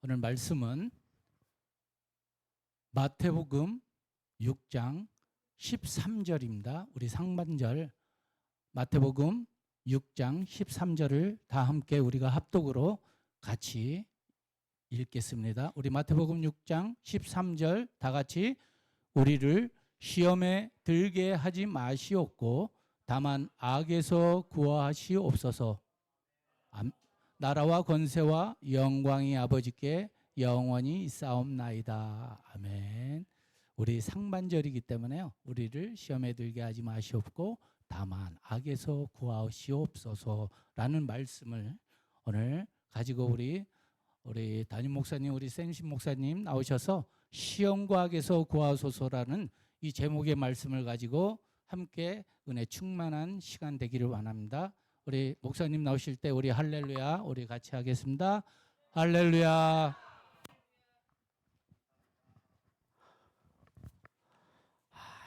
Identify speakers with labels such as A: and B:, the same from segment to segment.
A: 오늘 말씀은 마태복음 6장 13절입니다. 우리 상반절 마태복음 6장 13절을 다 함께 우리가 합독으로 같이 읽겠습니다. 우리 마태복음 6장 13절 다 같이 우리를 시험에 들게 하지 마시옵고 다만 악에서 구하시옵소서. 나라와 권세와 영광이 아버지께 영원히 있사옵나이다. 아멘. 우리 상반절이기 때문에요. 우리를 시험에 들게 하지 마시옵고 다만 악에서 구하시옵소서라는 말씀을 오늘 가지고 우리 담임 목사님, 우리 샘신 목사님 나오셔서 시험과 악에서 구하소서라는 이 제목의 말씀을 가지고 함께 은혜 충만한 시간 되기를 원합니다. 우리 목사님 나오실 때 우리 할렐루야 우리 같이 하겠습니다. 할렐루야.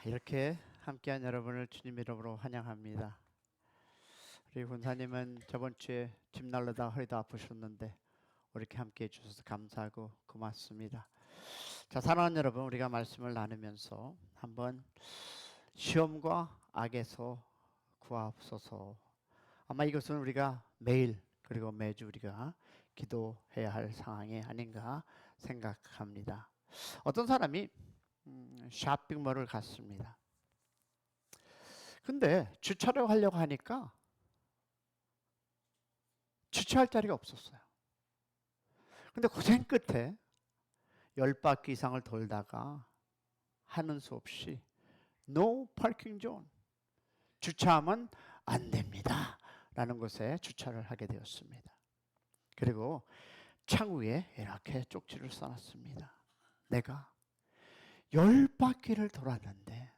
B: 이렇게 함께한 여러분을 주님 이름으로 환영합니다. 우리 군사님은 저번 주에 집 날르다 허리도 아프셨는데 이렇게 함께해 주셔서 감사하고 고맙습니다. 자, 사랑하는 여러분, 우리가 말씀을 나누면서 한번 시험과 악에서 구하옵소서. 아마 이것은 우리가 매일 그리고 매주 우리가 기도해야 할 상황이 아닌가 생각합니다. 어떤 사람이 쇼핑몰을 갔습니다. 근데 주차를 하려고 하니까 주차할 자리가 없었어요. 근데 고생 끝에 10바퀴 이상을 돌다가 하는 수 없이 No parking zone, 주차하면 안 됩니다 라는 곳에 주차를 하게 되었습니다. 그리고 창후에 이렇게 쪽지를 써놨습니다. 내가 10바퀴를 돌았는데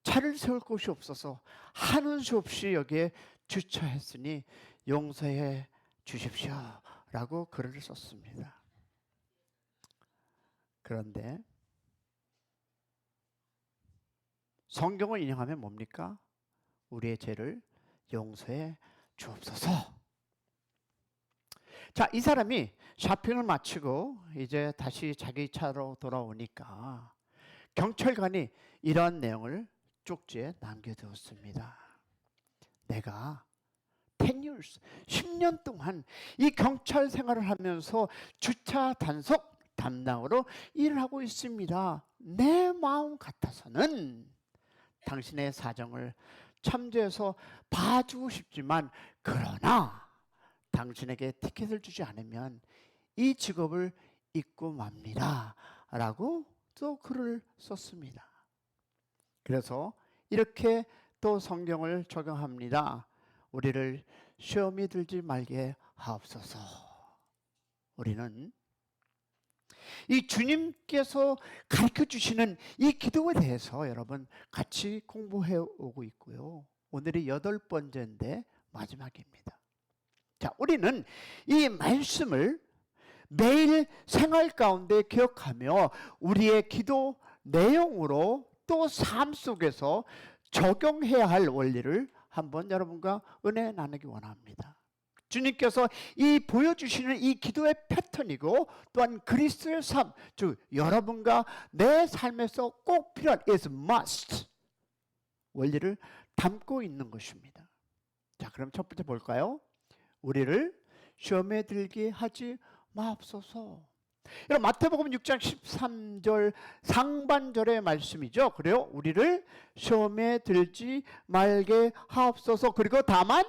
B: 차를 세울 곳이 없어서 하는 수 없이 여기에 주차했으니 용서해 주십시오 라고 글을 썼습니다. 그런데 성경을 인용하면 뭡니까? 우리의 죄를 용서해 주옵소서. 자, 이 사람이 쇼핑을 마치고 이제 다시 자기 차로 돌아오니까 경찰관이 이러한 내용을 쪽지에 남겨두었습니다. 내가 10년 동안 이 경찰 생활을 하면서 주차 단속 담당으로 일을 하고 있습니다. 내 마음 같아서는 당신의 사정을 참조해서 봐주고 싶지만 그러나 당신에게 티켓을 주지 않으면 이 직업을 잊고 맙니다 라고 또 글을 썼습니다. 그래서 이렇게 또 성경을 적용합니다. 우리를 시험에 들지 말게 하옵소서. 우리는 이 주님께서 가르쳐 주시는 이 기도에 대해서 여러분 같이 공부해 오고 있고요. 오늘이 8번째인데 마지막입니다. 자, 우리는 이 말씀을 매일 생활 가운데 기억하며 우리의 기도 내용으로 또 삶 속에서 적용해야 할 원리를 한번 여러분과 은혜 나누기 원합니다. 주님께서 이 보여주시는 이 기도의 패턴이고 또한 그리스도의 삶, 즉 여러분과 내 삶에서 꼭 필요한 is must 원리를 담고 있는 것입니다. 자, 그럼 첫 번째 볼까요? 우리를 시험에 들게 하지 마옵소서. 여러분, 마태복음 6장 13절 상반절의 말씀이죠. 그래요? 우리를 시험에 들지 말게 하옵소서. 그리고 다만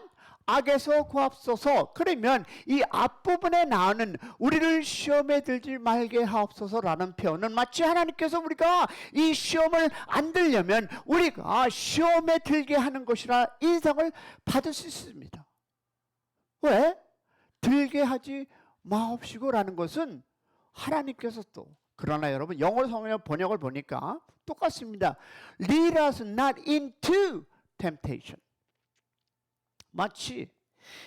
B: 악에서 구하옵소서. 그러면 이 앞부분에 나오는 우리를 시험에 들지 말게 하옵소서라는 표현은 마치 하나님께서 우리가 이 시험을 안 들려면 우리가 시험에 들게 하는 것이라 인상을 받을 수 있습니다. 왜? 들게 하지 마옵시고라는 것은 하나님께서 또, 그러나 여러분 영어 성경 번역을 보니까 똑같습니다. Lead us not into temptation. 마치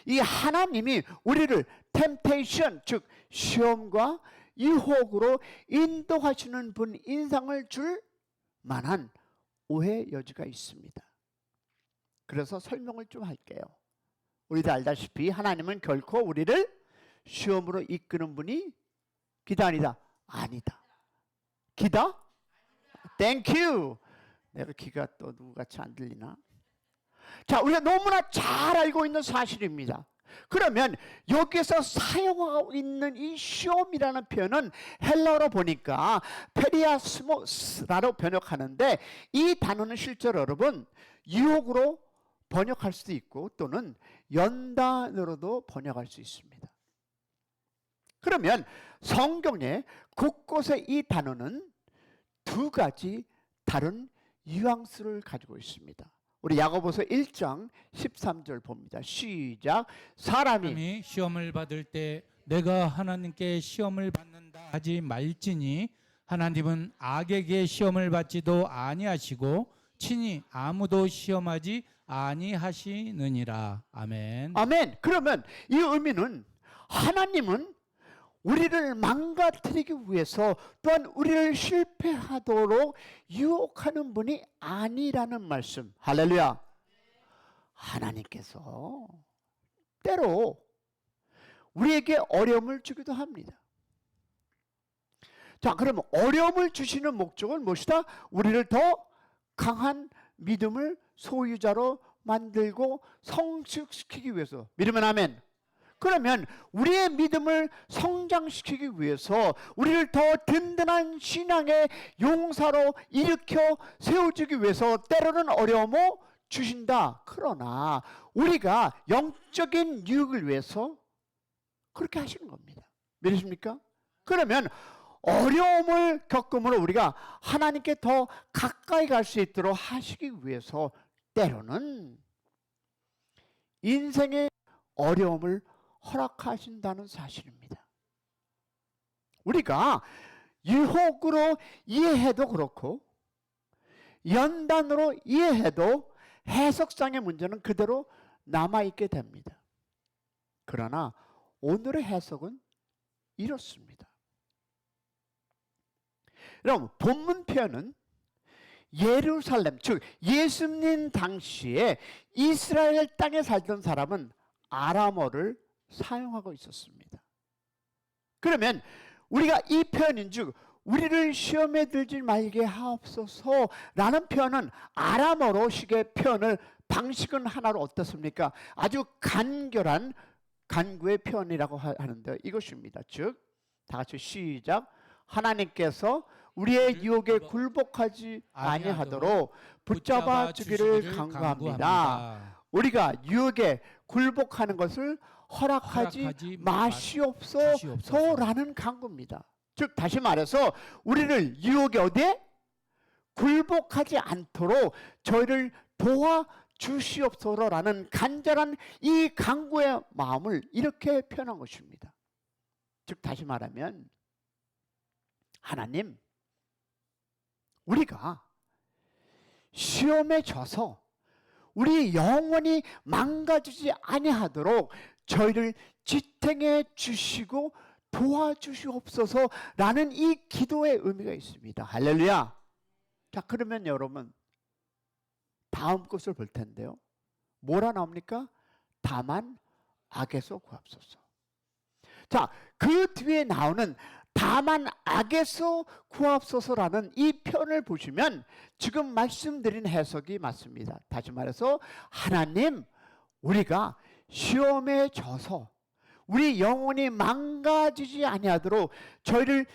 B: 이 하나님이 우리를 temptation, 즉 시험과 유혹으로 인도하시는 분 인상을 줄 만한 오해 여지가 있습니다. 그래서 설명을 좀 할게요. 우리도 알다시피 하나님은 결코 우리를 시험으로 이끄는 분이 기다 아니다? 아니다. 기다? 땡큐. 내가 귀가 또 누구같이 안 들리나? 자, 우리가 너무나 잘 알고 있는 사실입니다. 그러면 여기서 사용하고 있는 이 시험이라는 표현은 헬라어로 보니까 페리아스모스라고 번역하는데, 이 단어는 실제로 여러분 유혹으로 번역할 수도 있고 또는 연단으로도 번역할 수 있습니다. 그러면 성경에 곳곳에 이 단어는 두 가지 다른 뉘앙스를 가지고 있습니다. 우리 야고보서 1장 13절 봅니다. 시작. 사람이
A: 시험을 받을 때 내가 하나님께 시험을 받는다 하지 말지니 하나님은 악에게 시험을 받지도 아니하시고 친히 아무도 시험하지 아니하시느니라. 아멘.
B: 아멘. 그러면 이 의미는 하나님은 우리를 망가뜨리기 위해서 또한 우리를 실패하도록 유혹하는 분이 아니라는 말씀. 할렐루야. 하나님께서 때로 우리에게 어려움을 주기도 합니다. 자, 그러면 어려움을 주시는 목적은 무엇이다? 우리를 더 강한 믿음을 소유자로 만들고 성숙시키기 위해서. 믿으면 아멘. 그러면 우리의 믿음을 성장시키기 위해서 우리를 더 든든한 신앙의 용사로 일으켜 세워주기 위해서 때로는 어려움을 주신다. 그러나 우리가 영적인 유익을 위해서 그렇게 하시는 겁니다. 믿으십니까? 그러면 어려움을 겪음으로 우리가 하나님께 더 가까이 갈 수 있도록 하시기 위해서 때로는 인생의 어려움을 허락하신다는 사실입니다. 우리가 유혹으로 이해해도 그렇고 연단으로 이해해도 해석상의 문제는 그대로 남아있게 됩니다. 그러나 오늘의 해석은 이렇습니다. 여러분, 본문 표현은 예루살렘, 즉 예수님 당시에 이스라엘 땅에 살던 사람은 아람어를 사용하고 있었습니다. 그러면 우리가 이 표현인즉 우리를 시험에 들지 말게 하옵소서라는 표현은 아람어로식의 표현을 방식은 하나로 어떻습니까? 아주 간결한 간구의 표현이라고 하는데 이것입니다. 즉 다 같이 시작. 하나님께서 우리의 유혹에 굴복하지 아니하도록 붙잡아 주기를 간구합니다. 우리가 유혹에 굴복하는 것을 허락하지 마시옵소서라는 간구입니다. 즉 다시 말해서 우리를 유혹에 어디에 굴복하지 않도록 저희를 도와주시옵소서라는 간절한 이 간구의 마음을 이렇게 표현한 것입니다. 즉 다시 말하면 하나님, 우리가 시험에 져서 우리 영원히 망가지지 아니하도록 저희를 지탱해 주시고 도와주시옵소서라는 이 기도의 의미가 있습니다. 할렐루야. 자, 그러면 여러분 다음 것을 볼 텐데요. 뭐라 나옵니까? 다만 악에서 구하옵소서. 자, 그 뒤에 나오는 다만 악에서 구하옵소서라는 이 표현을 보시면 지금 말씀드린 해석이 맞습니다. 다시 말해서 하나님, 우리가 시험에 져서 우리 영혼이 망가지지 아니하도록 저희를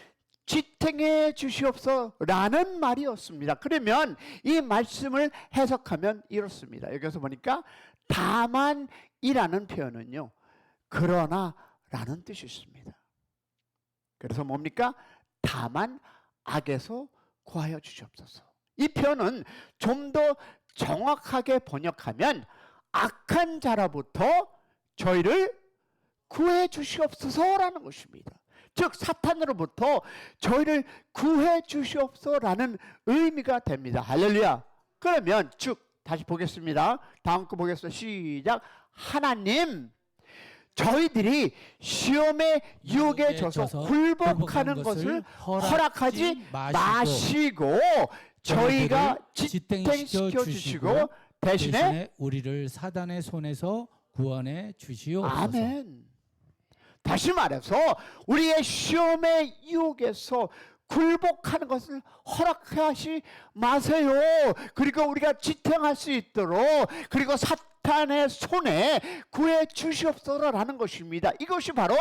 B: 지탱해 주시옵소서라는 말이었습니다. 그러면 이 말씀을 해석하면 이렇습니다. 여기서 보니까 다만이라는 표현은요, 그러나라는 뜻이 있습니다. 그래서 뭡니까? 다만 악에서 구하여 주시옵소서. 이 표현은 좀 더 정확하게 번역하면 악한 자로부터 저희를 구해 주시옵소서라는 것입니다. 즉 사탄으로부터 저희를 구해 주시옵소서라는 의미가 됩니다. 할렐루야. 그러면 즉 다시 보겠습니다. 다음 거 보겠습니다. 시작. 하나님, 저희들이 시험에 유혹에 져서 굴복하는 것을 허락하지 마시고 저희가 지탱시켜 주시고 대신에
A: 우리를 사단의 손에서 구원해 주시옵소서.
B: 아멘. 다시 말해서 우리의 시험의 유혹에서 굴복하는 것을 허락하지 마세요. 그리고 우리가 지탱할 수 있도록, 그리고 사탄의 손에 구해 주시옵소서라는 것입니다. 이것이 바로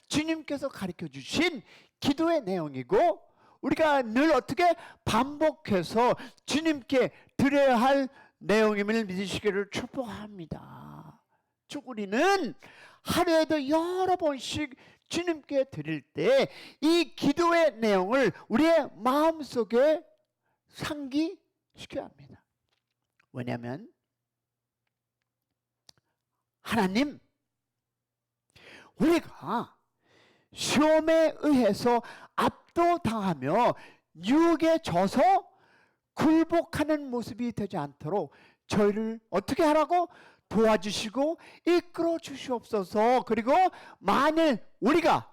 B: 주님께서 가르쳐 주신 기도의 내용이고, 우리가 늘 어떻게 반복해서 주님께 드려야 할 내용임을 믿으시기를 축복합니다. 즉 우리는 하루에도 여러 번씩 주님께 드릴 때 이 기도의 내용을 우리의 마음속에 상기시켜야 합니다. 왜냐하면 하나님, 우리가 시험에 의해서 압도당하며 유혹에 져서 굴복하는 모습이 되지 않도록 저희를 어떻게 하라고? 도와주시고 이끌어 주시옵소서. 그리고 만일 우리가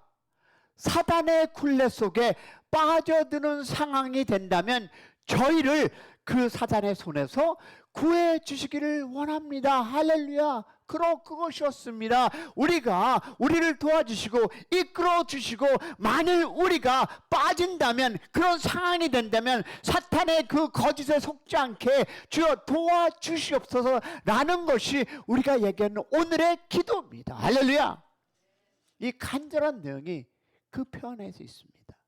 B: 사단의 굴레 속에 빠져드는 상황이 된다면 저희를 그 사단의 손에서 구해 주시기를 원합니다. 할렐루야. 그것이었습니다. 우리를 도와주시고 이끌어 주시고, 만일 우리가 빠진다면, 그런 상황이 된다면 사탄의 그 거짓에 속지 않게 주여 도와주시옵소서 라는 것이 우리가 얘기하는 오늘의 기도입니다. 할렐루야. 이 간절한 내용이 그 표현에서 있습니다.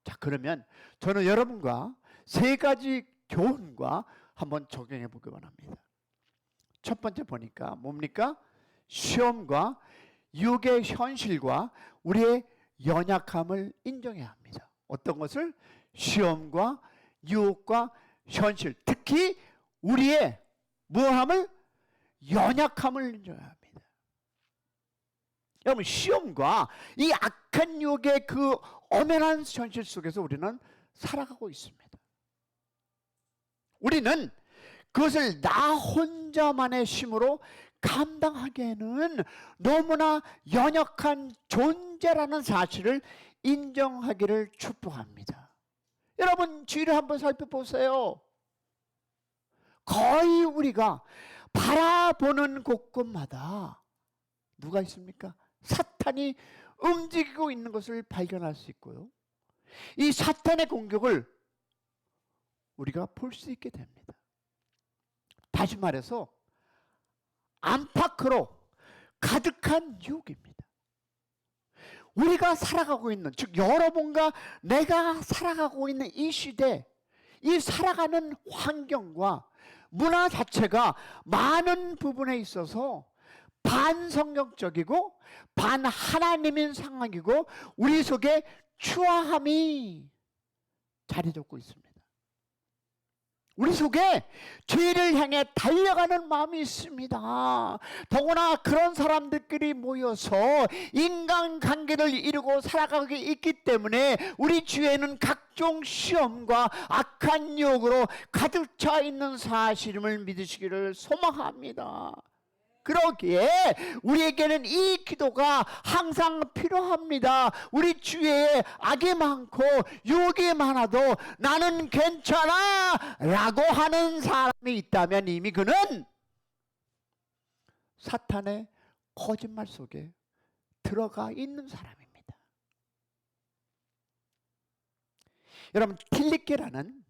B: 자, 그러면 저는 여러분과 세 가지 교훈과 한번 적용해 보기 원합니다. 첫 번째 보니까 뭡니까? 시험과 유혹의 현실과 우리의 연약함을 인정해야 합니다. 어떤 것을? 시험과 유혹과 현실, 특히 우리의 무함을, 연약함을 인정해야 합니다. 여러분, 시험과 이 악한 유혹의 그 엄연한 현실 속에서 우리는 살아가고 있습니다. 우리는 그것을 나 혼자만의 힘으로 감당하기에는 너무나 연약한 존재라는 사실을 인정하기를 축복합니다. 여러분, 주위를 한번 살펴보세요. 거의 우리가 바라보는 곳곳마다 누가 있습니까? 사탄이 움직이고 있는 것을 발견할 수 있고요, 이 사탄의 공격을 우리가 볼 수 있게 됩니다. 다시 말해서 안팎으로 가득한 유혹입니다. 우리가 살아가고 있는, 즉 여러분과 내가 살아가고 있는 이 시대, 이 살아가는 환경과 문화 자체가 많은 부분에 있어서 반성경적이고 반하나님인 상황이고, 우리 속에 추화함이 자리 잡고 있습니다. 우리 속에 죄를 향해 달려가는 마음이 있습니다. 더구나 그런 사람들끼리 모여서 인간관계를 이루고 살아가고 있기 때문에 우리 주위에는 각종 시험과 악한 유혹으로 가득 차 있는 사실임을 믿으시기를 소망합니다. 그러기에 우리에게는 이 기도가 항상 필요합니다. 우리 주위에 악이 많고 유혹이 많아도 나는 괜찮아 라고 하는 사람이 있다면 이미 그는 사탄의 거짓말 속에 들어가 있는 사람입니다. 여러분, 틸리케라는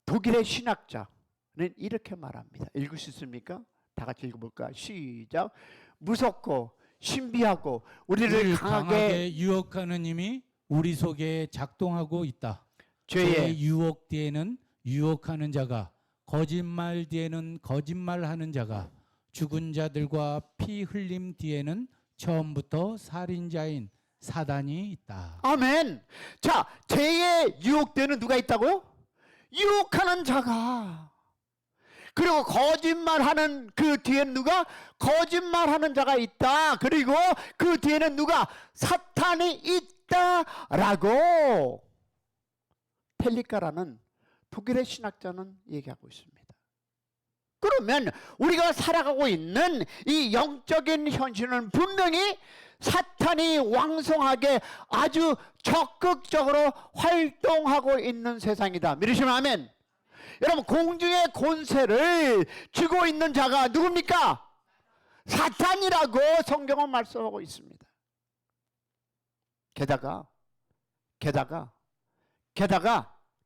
B: 독일의 신학자는 이렇게 말합니다. 읽을 수 있습니까? 다 같이 읽어볼까? 시작. 무섭고 신비하고 우리를 강하게
A: 유혹하는 힘이 우리 속에 작동하고 있다.
B: 죄의
A: 유혹 뒤에는 유혹하는 자가, 거짓말 뒤에는 거짓말하는 자가, 죽은 자들과 피 흘림 뒤에는 처음부터 살인자인 사단이 있다.
B: 아멘. 자, 죄의 유혹 뒤에는 누가 있다고요? 유혹하는 자가. 그리고 거짓말하는 그 뒤에는 누가? 거짓말하는 자가 있다. 그리고 그 뒤에는 누가? 사탄이 있다라고 텔리카라는 독일의 신학자는 얘기하고 있습니다. 그러면 우리가 살아가고 있는 이 영적인 현실은 분명히 사탄이 왕성하게 아주 적극적으로 활동하고 있는 세상이다. 믿으시면 아멘. 여러분, 공중의 권세를 쥐고 있는 자가 누굽니까? 사탄이라고 성경은 말씀하고 있습니다. 게다가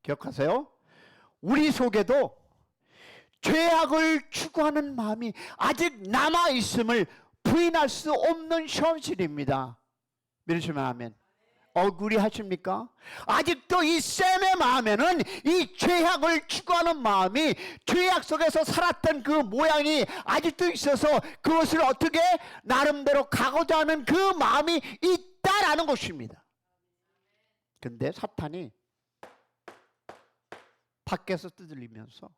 B: 기억하세요. 우리 속에도 죄악을 추구하는 마음이 아직 남아 있음을 부인할 수 없는 현실입니다. 믿으시면 아멘. 억울히 하십니까? 아직도 이 샘의 마음에는 이 죄악을 추구하는 마음이, 죄악 속에서 살았던 그 모양이 아직도 있어서 그것을 어떻게 나름대로 가고자 하는 그 마음이 있다라는 것입니다. 근데 사탄이 밖에서 두들리면서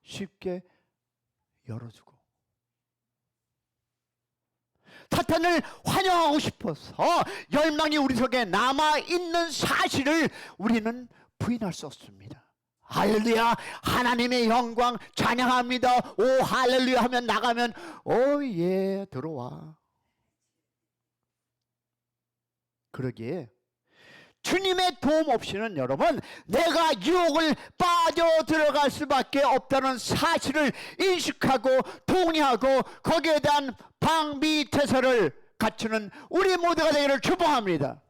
B: 쉽게 열어주고, 사탄을 환영하고 싶어서 열망이 우리 속에 남아있는 사실을 우리는 부인할 수 없습니다. 할렐루야, 하나님의 영광 찬양합니다. 오 할렐루야 하면 나가면 예 들어와. 그러기에 주님의 도움 없이는 여러분, 내가 유혹을 빠져 들어갈 수밖에 없다는 사실을 인식하고 동의하고 거기에 대한 방비태세를 갖추는 우리 모두가 되기를 축복합니다.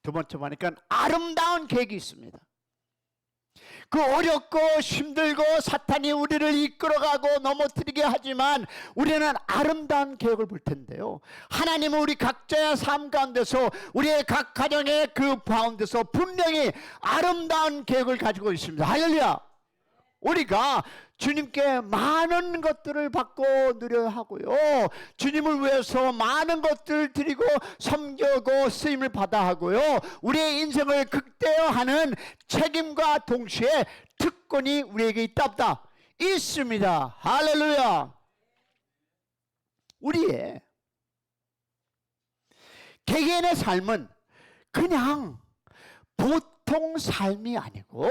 B: 두 번째 보니까 아름다운 계획이 있습니다. 그 어렵고 힘들고 사탄이 우리를 이끌어가고 넘어뜨리게 하지만 우리는 아름다운 계획을 볼 텐데요, 하나님은 우리 각자의 삶 가운데서 우리의 각 가정의 그 가운데서 분명히 아름다운 계획을 가지고 있습니다. 할렐루야. 우리가 주님께 많은 것들을 받고 누려야 하고요, 주님을 위해서 많은 것들을 드리고 섬기고 쓰임을 받아 하고요, 우리의 인생을 극대화하는 책임과 동시에 특권이 우리에게 있다 없다? 있습니다. 할렐루야. 우리의 개개인의 삶은 그냥 보통 삶이 아니고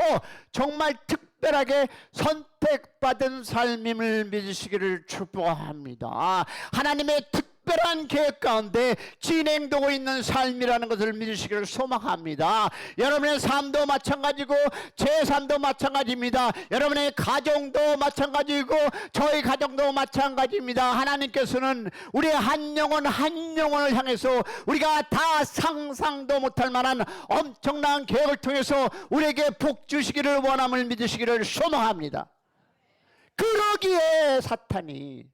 B: 정말 특별하게 선택받은 삶임을 믿으시기를 축복합니다. 하나님의 특별한 계획 가운데 진행되고 있는 삶이라는 것을 믿으시기를 소망합니다. 여러분의 삶도 마찬가지고 제 삶도 마찬가지입니다. 여러분의 가정도 마찬가지고 저희 가정도 마찬가지입니다. 하나님께서는 우리의 한 영혼을 향해서 우리가 다 상상도 못할 만한 엄청난 계획을 통해서 우리에게 복 주시기를 원함을 믿으시기를 소망합니다. 그러기에 사탄이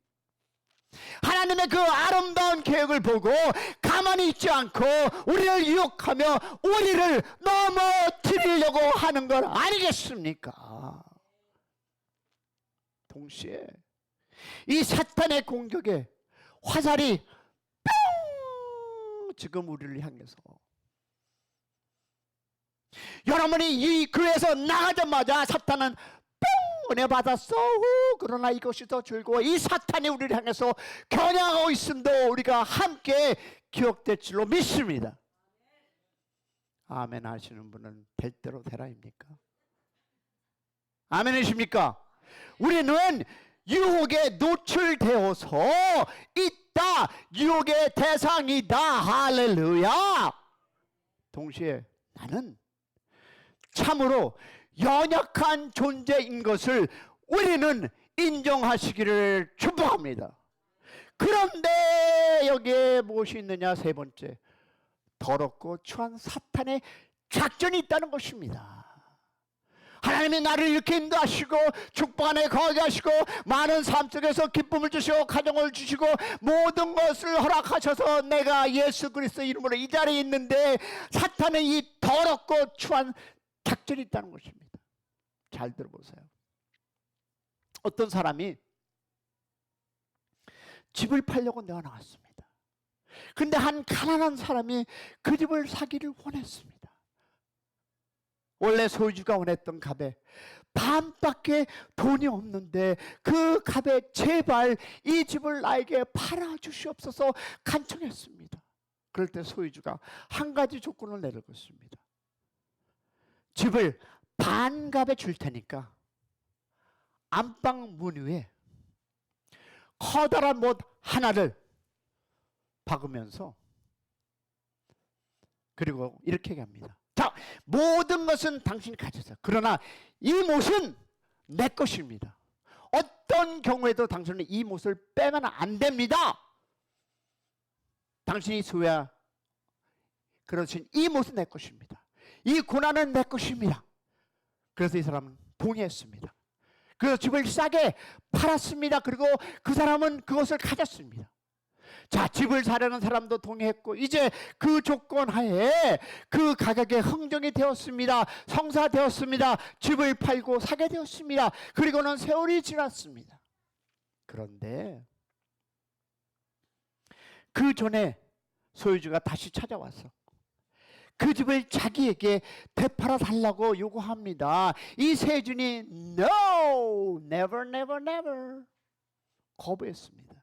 B: 하나님의 그 아름다운 계획을 보고 가만히 있지 않고 우리를 유혹하며 우리를 넘어뜨리려고 하는 건 아니겠습니까? 동시에 이 사탄의 공격에 화살이 뿅 지금 우리를 향해서, 여러분이 이 교회에서 나가자마자 사탄은 은혜 받았어. 그러나 이것이 더 즐거워. 이 사탄이 우리를 향해서 겨냥하고 있음도 우리가 함께 기억될 줄로 믿습니다. 아멘 하시는 분은 될 대로 되라입니까? 아멘이십니까? 우리는 유혹에 노출되어서 있다. 유혹의 대상이다. 할렐루야. 동시에 나는 참으로 연약한 존재인 것을 우리는 인정하시기를 축복합니다. 그런데 여기에 무엇이 있느냐? 세 번째, 더럽고 추한 사탄의 작전이 있다는 것입니다. 하나님이 나를 이렇게 인도하시고 축복 안에 거하게 하시고 많은 삶 속에서 기쁨을 주시고 가정을 주시고 모든 것을 허락하셔서 내가 예수 그리스도 이름으로 이 자리에 있는데 사탄은 이 더럽고 추한 작전이 있다는 것입니다. 잘 들어보세요. 어떤 사람이 집을 팔려고 내가 나왔습니다. 근데 한 가난한 사람이 그 집을 사기를 원했습니다. 원래 소유주가 원했던 값에 반밖에 돈이 없는데 그 값에 제발 이 집을 나에게 팔아주시옵소서 간청했습니다. 그럴 때 소유주가 한 가지 조건을 내릴 것입니다. 집을 반값에 줄 테니까 안방 문 위에 커다란 못 하나를 박으면서, 그리고 이렇게 얘기합니다. 자, 모든 것은 당신이 가졌어요. 그러나 이 못은 내 것입니다. 어떤 경우에도 당신은 이 못을 빼면 안 됩니다. 당신이 소유야 그러신 이 못은 내 것입니다. 이 고난은 내 것입니다. 그래서 이 사람은 동의했습니다. 그래서 집을 싸게 팔았습니다. 그리고 그 사람은 그것을 가졌습니다. 자, 집을 사려는 사람도 동의했고 이제 그 조건 하에 그 가격에 흥정이 되었습니다. 성사되었습니다. 집을 팔고 사게 되었습니다. 그리고는 세월이 지났습니다. 그런데 그 전에 소유주가 다시 찾아와서 그 집을 자기에게 되팔아 달라고 요구합니다. 이 세준이 No, never, never, never 거부했습니다.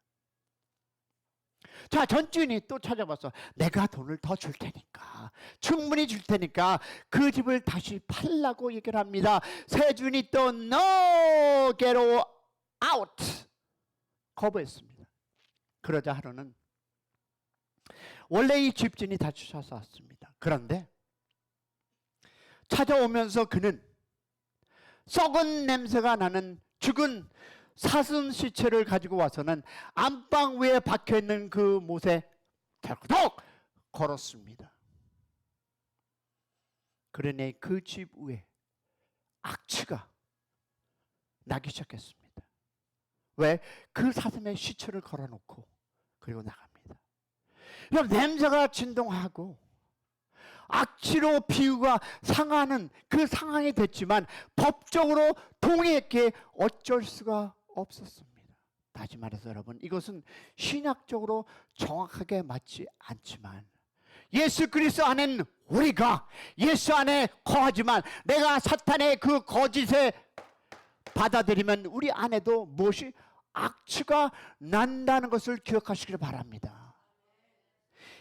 B: 자, 전 주인이 또 찾아와서 내가 돈을 더 줄 테니까, 충분히 줄 테니까 그 집을 다시 팔라고 얘기를 합니다. 세준이 또 No, get out 거부했습니다. 그러자 하루는 원래 이 집주인이 다시 찾아왔습니다. 그런데 찾아오면서 그는 썩은 냄새가 나는 죽은 사슴 시체를 가지고 와서는 안방 위에 박혀있는 그 못에 덜컥 걸었습니다. 그러니 그 집 위에 악취가 나기 시작했습니다. 왜? 그 사슴의 시체를 걸어놓고 그리고 나갑니다. 냄새가 진동하고 악취로 비유가 상하는 그 상황이 됐지만 법적으로 동의했기에 어쩔 수가 없었습니다. 다시 말해서 여러분, 이것은 신학적으로 정확하게 맞지 않지만 예수 그리스도 안에는 우리가 예수 안에 거하지만 내가 사탄의 그 거짓에 받아들이면 우리 안에도 무엇이 악취가 난다는 것을 기억하시길 바랍니다.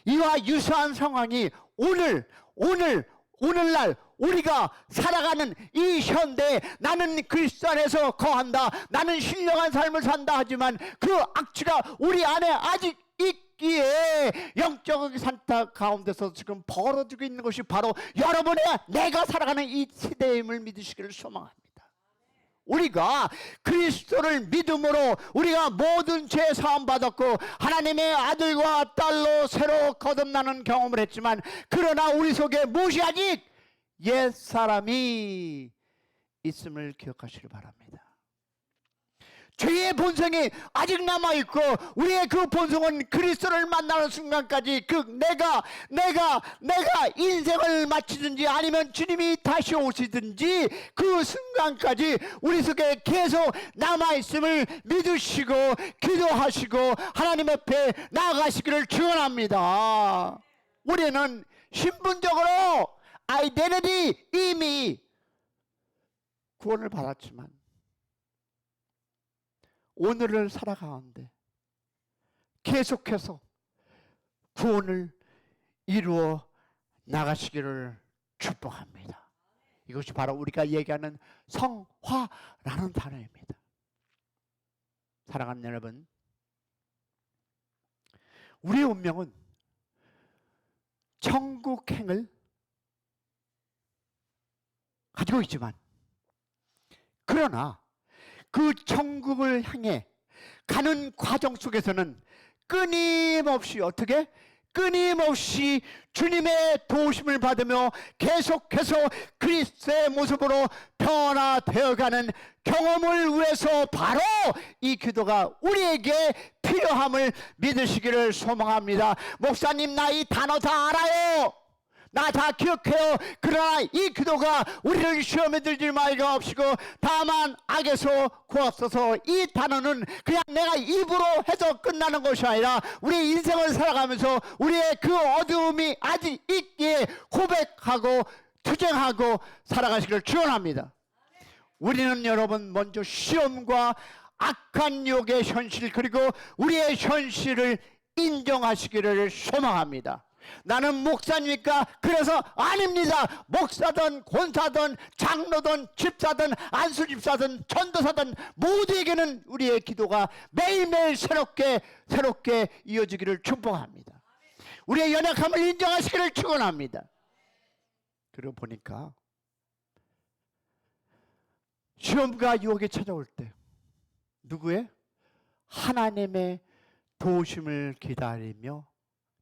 B: 이와 유사한 상황이 오늘날 우리가 살아가는 이 현대에 나는 그리스도 안에서 거한다, 나는 신령한 삶을 산다 하지만 그 악취가 우리 안에 아직 있기에 영적 산타 가운데서 지금 벌어지고 있는 것이 바로 여러분의 내가 살아가는 이 시대임을 믿으시기를 소망합니다. 우리가 그리스도를 믿음으로 우리가 모든 죄 사함 받았고 하나님의 아들과 딸로 새로 거듭나는 경험을 했지만 그러나 우리 속에 무엇이 아직 옛사람이 있음을 기억하시길 바랍니다. 죄의 본성이 아직 남아있고 우리의 그 본성은 그리스도를 만나는 순간까지 그 내가 인생을 마치든지 아니면 주님이 다시 오시든지 그 순간까지 우리 속에 계속 남아있음을 믿으시고 기도하시고 하나님 앞에 나아가시기를 축원합니다. 우리는 신분적으로 아이덴티티 이미 구원을 받았지만 오늘을 살아가는데 계속해서 구원을 이루어 나가시기를 축복합니다. 이것이 바로 우리가 얘기하는 성화라는 단어입니다. 사랑하는 여러분, 우리의 운명은 천국행을 가지고 있지만 그러나 그 천국을 향해 가는 과정 속에서는 끊임없이 어떻게? 끊임없이 주님의 도우심을 받으며 계속해서 그리스도의 모습으로 변화되어가는 경험을 위해서 바로 이 기도가 우리에게 필요함을 믿으시기를 소망합니다. 목사님, 나 이 단어 다 알아요. 나 다 기억해요. 그러나 이 기도가 우리를 시험에 들지 말게 없이고 다만 악에서 구하소서. 이 단어는 그냥 내가 입으로 해서 끝나는 것이 아니라 우리 인생을 살아가면서 우리의 그 어두움이 아직 있기에 고백하고 투쟁하고 살아가시기를 축원합니다. 우리는 여러분 먼저 시험과 악한 욕의 현실 그리고 우리의 현실을 인정하시기를 소망합니다. 나는 목사니까 그래서 아닙니다. 목사든 권사든 장로든 집사든 안수집사든 전도사든 모두에게는 우리의 기도가 매일매일 새롭게 이어지기를 축복합니다. 우리의 연약함을 인정하시기를 축원합니다. 그리고 보니까 시험과 유혹이 찾아올 때 누구의? 하나님의 도우심을 기다리며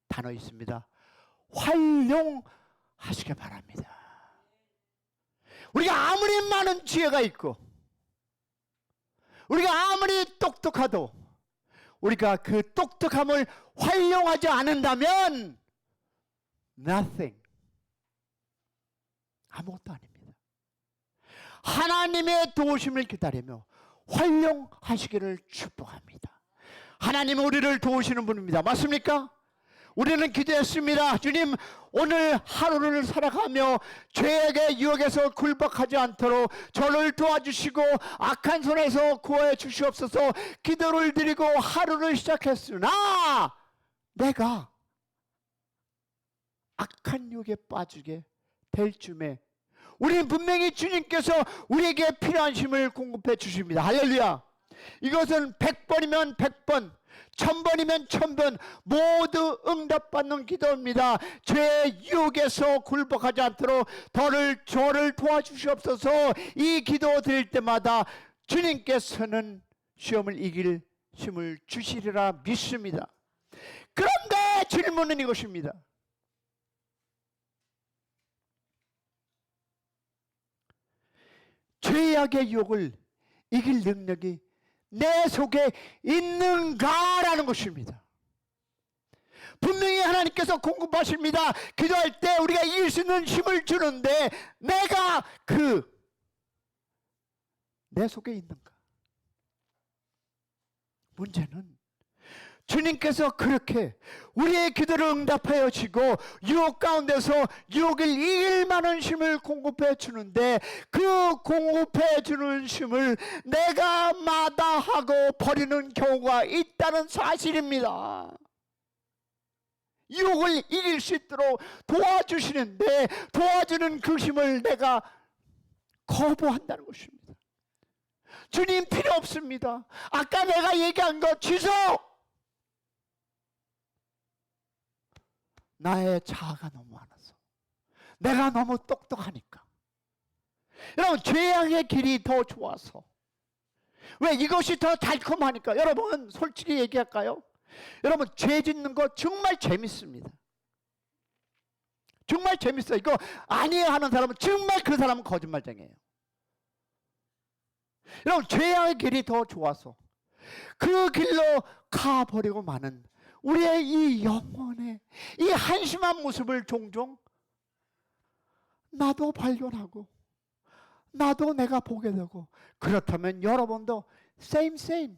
B: 단어 있습니다. 활용하시기 바랍니다. 우리가 아무리 많은 지혜가 있고 우리가 아무리 똑똑하도 우리가 그 똑똑함을 활용하지 않는다면 nothing, 아무것도 아닙니다. 하나님의 도우심을 기다리며 활용하시기를 축복합니다. 하나님은 우리를 도우시는 분입니다. 맞습니까? 우리는 기도했습니다. 주님, 오늘 하루를 살아가며 죄악의 유혹에서 굴복하지 않도록 저를 도와주시고 악한 손에서 구하여 주시옵소서. 기도를 드리고 하루를 시작했으나 내가 악한 유혹에 빠지게 될 쯤에 우리는 분명히 주님께서 우리에게 필요한 힘을 공급해 주십니다. 할렐루야. 이것은 100번이면 100번, 1000번이면 1000번 모두 응답받는 기도입니다. 죄의 유혹에서 굴복하지 않도록 저를 도와주시옵소서. 이 기도 드릴 때마다 주님께서는 시험을 이길 힘을 주시리라 믿습니다. 그런데 질문은 이것입니다. 죄악의 유혹을 이길 능력이 내 속에 있는가라는 것입니다. 분명히 하나님께서 공급하십니다. 기도할 때 우리가 이길 수 있는 힘을 주는데 내가 내 속에 있는가? 문제는 주님께서 그렇게 우리의 기도를 응답하여 주고 유혹 가운데서 유혹을 이길 만한 힘을 공급해 주는데 그 공급해 주는 힘을 내가 마다하고 버리는 경우가 있다는 사실입니다. 유혹을 이길 수 있도록 도와주시는데 도와주는 그 힘을 내가 거부한다는 것입니다. 주님 필요 없습니다. 아까 내가 얘기한 거 취소! 나의 자아가 너무 많아서 내가 너무 똑똑하니까. 여러분, 죄악의 길이 더 좋아서, 왜 이것이 더 달콤하니까. 여러분 솔직히 얘기할까요? 여러분, 죄 짓는 거 정말 재밌습니다. 정말 재밌어요. 이거 아니에요 하는 사람은 정말 그 사람은 거짓말쟁이에요. 여러분, 죄악의 길이 더 좋아서 그 길로 가버리고 마는 우리의 이 영혼의 이 한심한 모습을 종종 나도 발견하고 나도 내가 보게 되고, 그렇다면 여러분도 same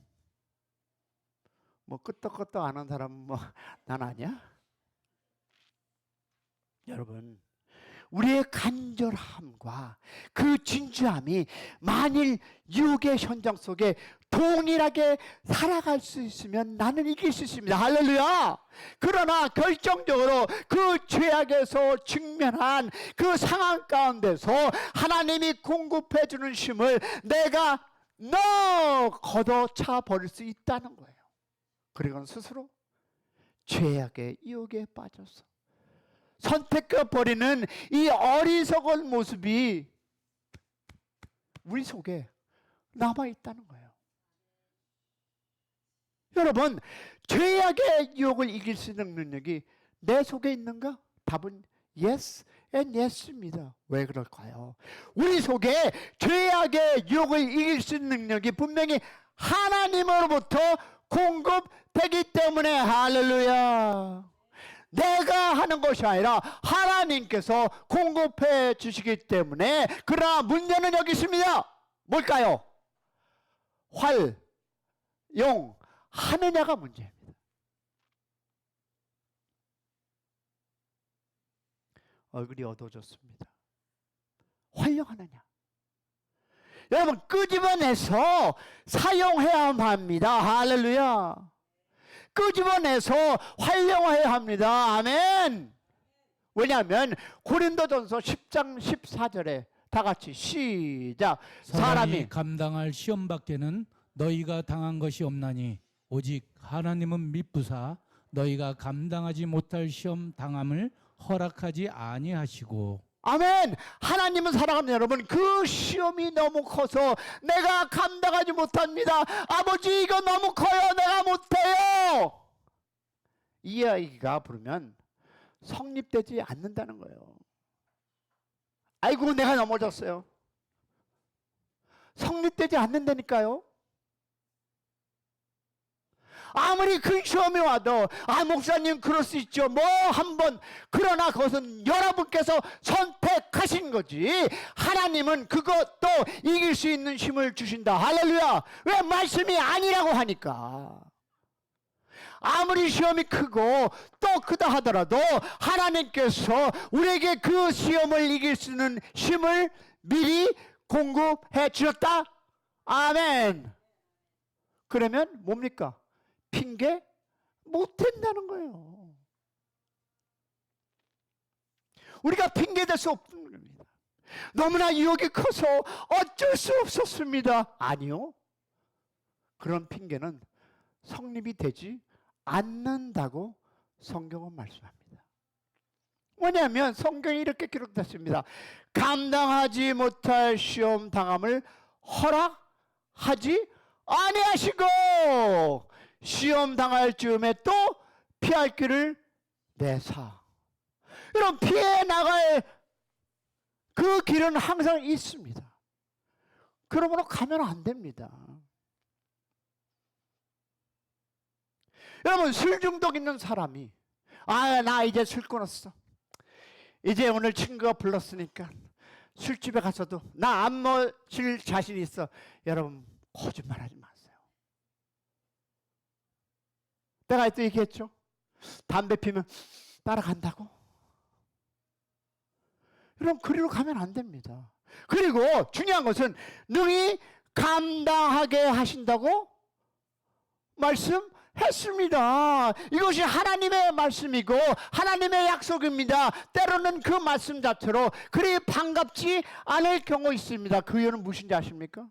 B: 뭐 끄떡끄떡 아는 사람은 뭐 난 아니야? 여러분, 우리의 간절함과 그 진지함이 만일 유혹의 현장 속에 동일하게 살아갈 수 있으면 나는 이길 수 있습니다. 할렐루야. 그러나 결정적으로 그 죄악에서 직면한 그 상황 가운데서 하나님이 공급해 주는 힘을 내가 걷어차 버릴 수 있다는 거예요. 그리고는 스스로 죄악의 유혹에 빠져서 선택해 버리는 이 어리석은 모습이 우리 속에 남아 있다는 거예요. 여러분, 죄악의 유혹을 이길 수 있는 능력이 내 속에 있는가? 답은 yes and yes입니다. 왜 그럴까요? 우리 속에 죄악의 유혹을 이길 수 있는 능력이 분명히 하나님으로부터 공급되기 때문에. 할렐루야. 내가 하는 것이 아니라 하나님께서 공급해 주시기 때문에. 그러나 문제는 여기 있습니다. 뭘까요? 활용하느냐가 문제입니다. 얼굴이 어두워졌습니다. 활용하느냐. 여러분, 끄집어내서 사용해야 합니다. 할렐루야. 끄집어내서 활용해야 합니다. 아멘. 왜냐하면 고린도전서 10장 14절에 다 같이 시작.
A: 사람이 감당할 시험밖에는 너희가 당한 것이 없나니 오직 하나님은 미쁘사 너희가 감당하지 못할 시험 당함을 허락하지 아니하시고.
B: 아멘. 하나님은 사랑하는 여러분, 그 시험이 너무 커서 내가 감당하지 못합니다. 아버지, 이거 너무 커요. 내가 못해요. 이 아이가 부르면 성립되지 않는다는 거예요. 아이고, 내가 넘어졌어요. 성립되지 않는다니까요. 아무리 큰 시험이 와도 목사님 그럴 수 있죠. 뭐 한번. 그러나 그것은 여러분께서 선택하신 거지. 하나님은 그것도 이길 수 있는 힘을 주신다. 할렐루야. 왜? 말씀이 아니라고 하니까. 아무리 시험이 크고 또 크다 하더라도 하나님께서 우리에게 그 시험을 이길 수 있는 힘을 미리 공급해 주셨다. 아멘. 그러면 뭡니까? 핑계 못 된다는 거예요. 우리가 핑계 댈 수 없는 겁니다. 너무나 유혹이 커서 어쩔 수 없었습니다. 아니요. 그런 핑계는 성립이 되지 않는다고 성경은 말씀합니다. 뭐냐면 성경에 이렇게 기록됐습니다. 감당하지 못할 시험 당함을 허락하지 아니하시고 시험 당할 즈음에 또 피할 길을 내사. 이런 피해 나갈 그 길은 항상 있습니다. 그러므로 가면 안 됩니다. 여러분, 술 중독 있는 사람이 나 이제 술 끊었어. 이제 오늘 친구가 불렀으니까 술집에 가서도 나 안 마실 자신이 있어. 여러분, 거짓말하지 마세요. 내가 또 얘기했죠. 담배 피면 따라간다고. 여러분, 그리로 가면 안 됩니다. 그리고 중요한 것은 능히 감당하게 하신다고 말씀했습니다. 이것이 하나님의 말씀이고 하나님의 약속입니다. 때로는 그 말씀 자체로 그리 반갑지 않을 경우 있습니다. 그 이유는 무엇인지 아십니까?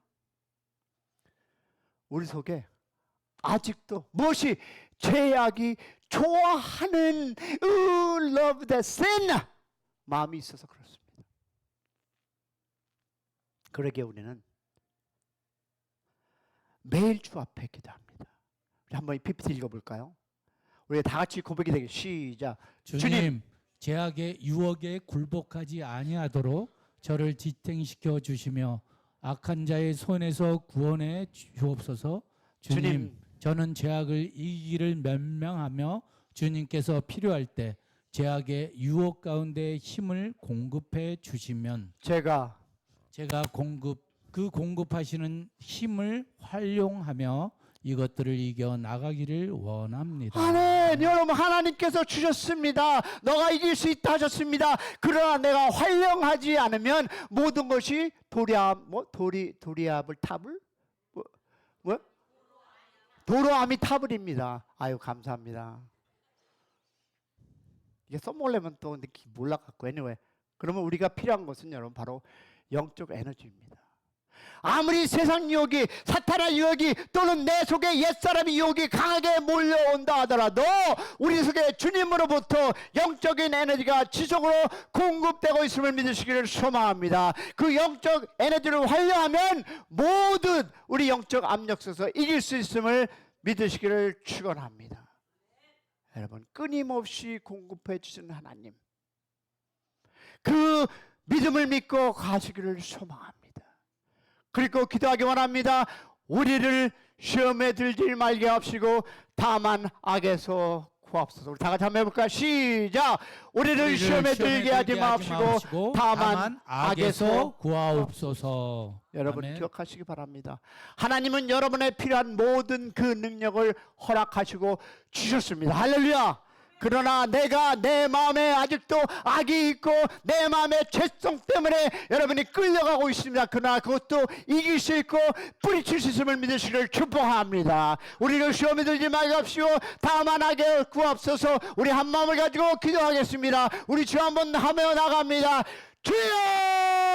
B: 우리 속에 아직도 무엇이 죄악이 좋아하는 love the sin 마음이 있어서 그렇습니다. 그러기에 우리는 매일 주 앞에 기도합니다. 우리 한번 이 PPT 읽어볼까요? 우리 다 같이 고백이 되게 시작.
A: 주님, 죄악의 유혹에 굴복하지 아니하도록 저를 지탱시켜 주시며 악한 자의 손에서 구원해 주옵소서. 주님, 저는 죄악을 이기기를 면명하며 주님께서 필요할 때 죄악의 유혹 가운데 힘을 공급해 주시면 제가 공급하시는 힘을 활용하며 이것들을 이겨 나가기를 원합니다.
B: 아멘. 여러분, 하나님께서 주셨습니다. 너가 이길 수 있다 하셨습니다. 그러나 내가 활용하지 않으면 모든 것이 도리압을 탑을 도로아미 타블입니다. 아유, 감사합니다. 이게 써먹으려면 또 몰라갖고 anyway. 그러면 우리가 필요한 것은 여러분 바로 영적 에너지입니다. 아무리 세상 유혹이, 사탄의 유혹이 또는 내 속에 옛사람의 유혹이 강하게 몰려온다 하더라도 우리 속에 주님으로부터 영적인 에너지가 지속으로 공급되고 있음을 믿으시기를 소망합니다. 그 영적 에너지를 활용하면 모든 우리 영적 압력 속에서 이길 수 있음을 믿으시기를 축원합니다. 여러분, 끊임없이 공급해 주시는 하나님, 그 믿음을 믿고 가시기를 소망합니다. 그리고 기도하기 원합니다. 우리를 시험에 들지 말게 하시고 다만 악에서 구하옵소서. 우리 다 같이 한번 해볼까요? 시작. 우리를 시험에 들게 하지 마옵시고 다만 악에서
A: 구하옵소서.
B: 여러분,
A: 아멘.
B: 기억하시기 바랍니다. 하나님은 여러분의 필요한 모든 그 능력을 허락하시고 주셨습니다. 할렐루야. 그러나 내가 내 마음에 아직도 악이 있고 내 마음의 죄성 때문에 여러분이 끌려가고 있습니다. 그러나 그것도 이길 수 있고 뿌리칠 수 있음을 믿으시기를 축복합니다. 우리를 시험에 들지 말게 하시고 다만 악에 구하옵소서. 우리 한 마음을 가지고 기도하겠습니다. 우리 주 한번 하며 나갑니다. 주여!